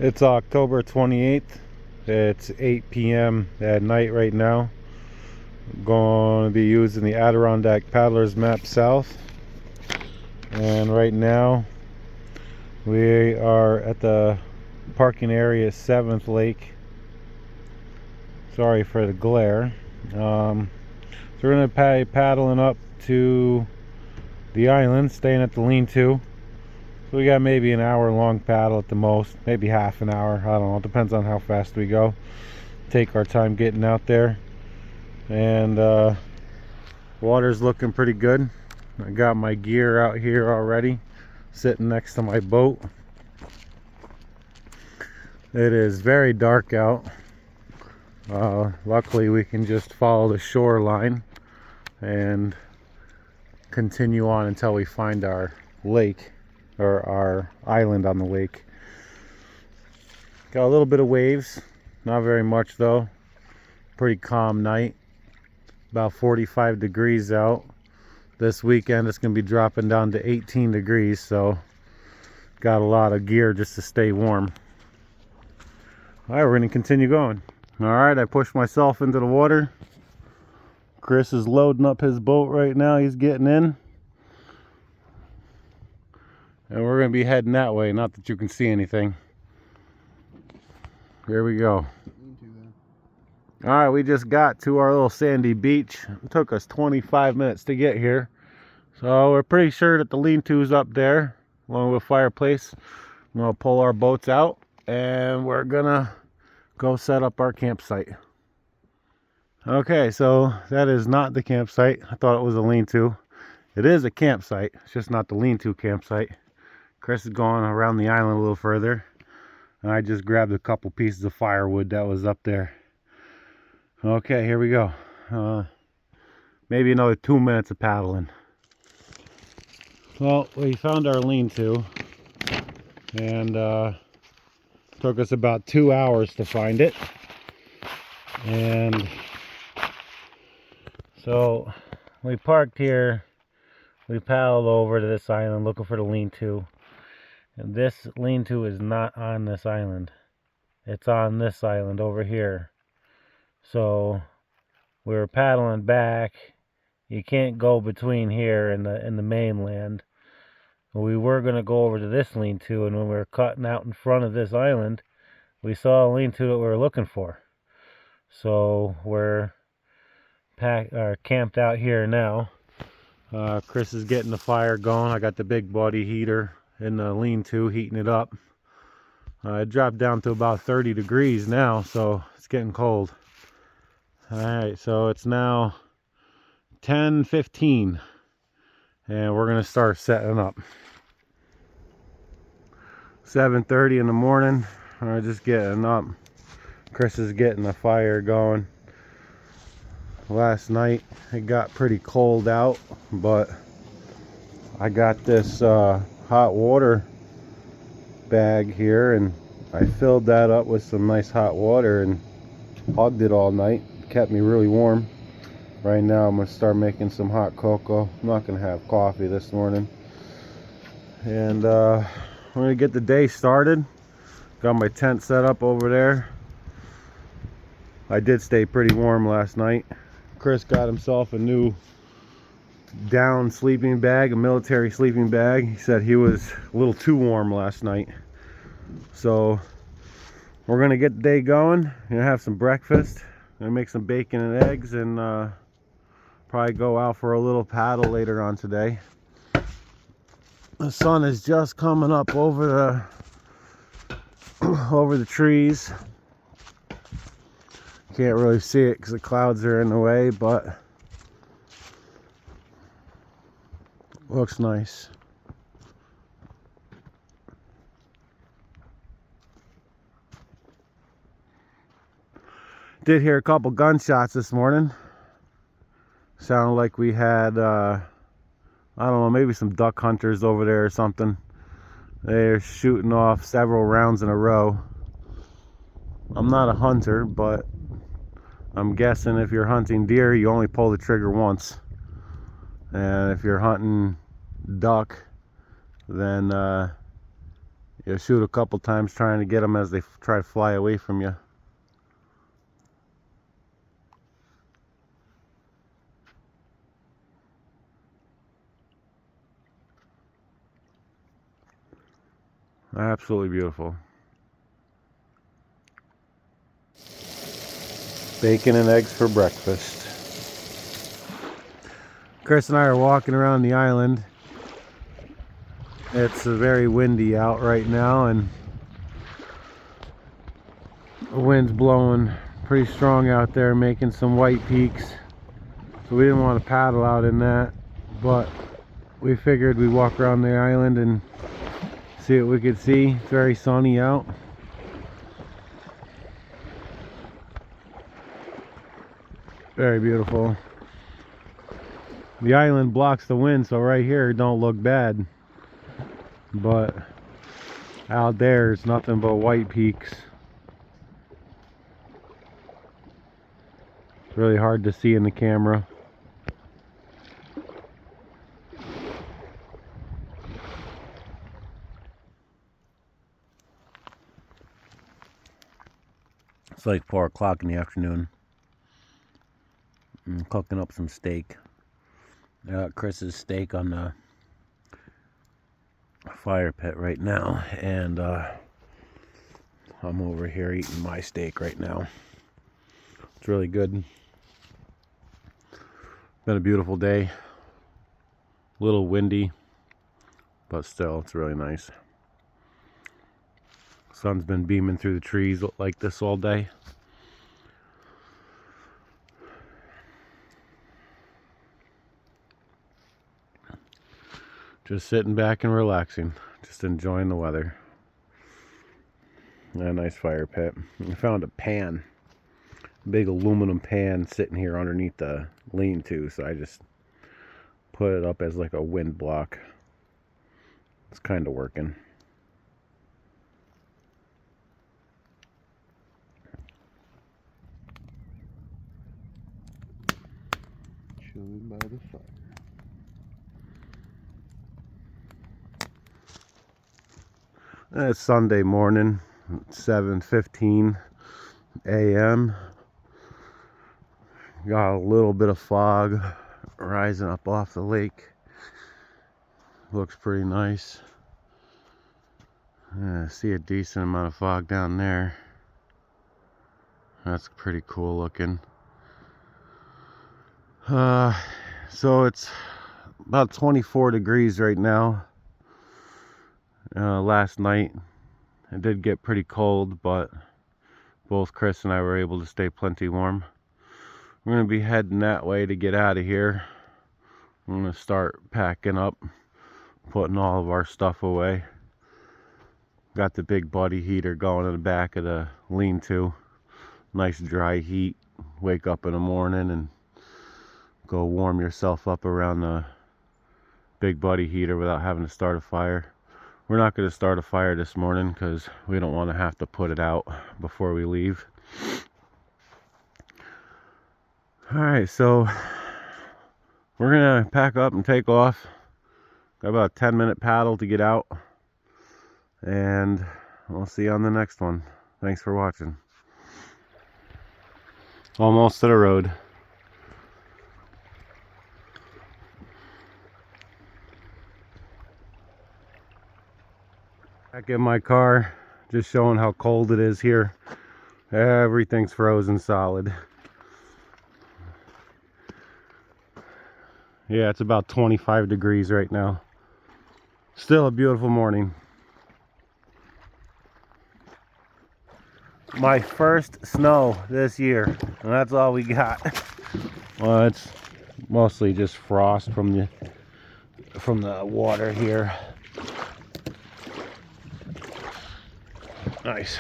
It's October 28th. It's 8 p.m. at night right now. I'm going to be using the Adirondack Paddler's Map South. And right now we are at the parking area 7th Lake. Sorry for the glare. So we're going to be paddling up to the island, staying at the lean-to. So we got maybe an hour long paddle at the most, maybe half an hour, I don't know, it depends on how fast we go. Take our time getting out there. And water's looking pretty good. I got my gear out here already, sitting next to my boat. It is very dark out. Luckily we can just follow the shoreline and continue on until we find our lake, or our island on the lake. Got a little bit of waves, not very much though. Pretty calm night. About 45 degrees out. This weekend it's going to be dropping down to 18 degrees, so got a lot of gear just to stay warm. Alright, we're going to continue going. Alright, I pushed myself into the water. Chris is loading up his boat right now. He's getting in. And we're going to be heading that way, not that you can see anything. Here we go. Alright, we just got to our little sandy beach. It took us 25 minutes to get here. So we're pretty sure that the lean-to's up there, along with a fireplace. I'm going to pull our boats out, and we're going to go set up our campsite. Okay, so that is not the campsite. I thought it was a lean-to. It is a campsite. It's just not the lean-to campsite. Chris is going around the island a little further, and I just grabbed a couple pieces of firewood that was up there. Okay, here we go. Maybe another 2 minutes of paddling. Well, we found our lean-to, and took us about 2 hours to find it. And so we parked here. We paddled over to this island looking for the lean-to. And this lean-to is not on this island. It's on this island over here. So we were paddling back. You can't go between here and the mainland. We were going to go over to this lean-to, and when we were cutting out in front of this island, we saw a lean-to that we were looking for. So we're camped out here now. Chris is getting the fire going. I got the big body heater in the lean-to, heating it up. It dropped down to about 30 degrees now, so it's getting cold. Alright, so it's now 10:15, and we're going to start setting up. 7:30 in the morning. I'm just getting up. Chris is getting the fire going. Last night it got pretty cold out, but I got this hot water bag here, and I filled that up with some nice hot water and hugged it all night. It kept me really warm. Right now I'm going to start making some hot cocoa. I'm not going to have coffee this morning. And we're going to get the day started. Got my tent set up over there. I did stay pretty warm last night. Chris got himself a new down sleeping bag, a military sleeping bag. He said he was a little too warm last night. So we're going to get the day going. Gonna have some breakfast. Gonna make some bacon and eggs, and probably go out for a little paddle later on today. The sun is just coming up over the trees. Can't really see it because the clouds are in the way, but looks nice. Did hear a couple gunshots this morning. Sounded like we had I don't know, maybe some duck hunters over there or something. They're shooting off several rounds in a row. I'm not a hunter, but I'm guessing if you're hunting deer, you only pull the trigger once. And if you're hunting duck, then You shoot a couple times trying to get them as they try to fly away from you. Absolutely beautiful. Bacon and eggs for breakfast. Chris and I are walking around the island. It's very windy out right now, and the wind's blowing pretty strong out there, making some white peaks. So we didn't want to paddle out in that, but we figured we'd walk around the island and see what we could see. It's very sunny out. Very beautiful. The island blocks the wind, so right here it don't look bad. But out there it's nothing but white peaks. It's really hard to see in the camera. It's like 4 o'clock in the afternoon. I'm cooking up some steak. I got Chris's steak on the fire pit right now, and I'm over here eating my steak right now. It's really good. Been a beautiful day. A little windy, but still it's really nice. Sun's been beaming through the trees like this all day. Just sitting back and relaxing, just enjoying the weather. And a nice fire pit. I found a pan, a big aluminum pan sitting here underneath the lean-to, so I just put it up as like a wind block. It's kind of working. Chilling by the fire. It's Sunday morning, 7:15 a.m. Got a little bit of fog rising up off the lake. Looks pretty nice. See a decent amount of fog down there. That's pretty cool looking. So it's about 24 degrees right now. Last night it did get pretty cold, but both Chris and I were able to stay plenty warm. We're going to be heading that way to get out of here. I'm going to start packing up, putting all of our stuff away. Got the big buddy heater going in the back of the lean-to. Nice dry heat. Wake up in the morning and go warm yourself up around the big buddy heater without having to start a fire. We're not going to start a fire this morning because we don't want to have to put it out before we leave. Alright, so we're going to pack up and take off. Got about a 10-minute paddle to get out. And we'll see you on the next one. Thanks for watching. Almost to the road. Back in my car, just showing how cold it is here. Everything's frozen solid. Yeah, it's about 25 degrees right now. Still a beautiful morning. My first snow this year, and that's all we got. Well, it's mostly just frost from the water here. Nice.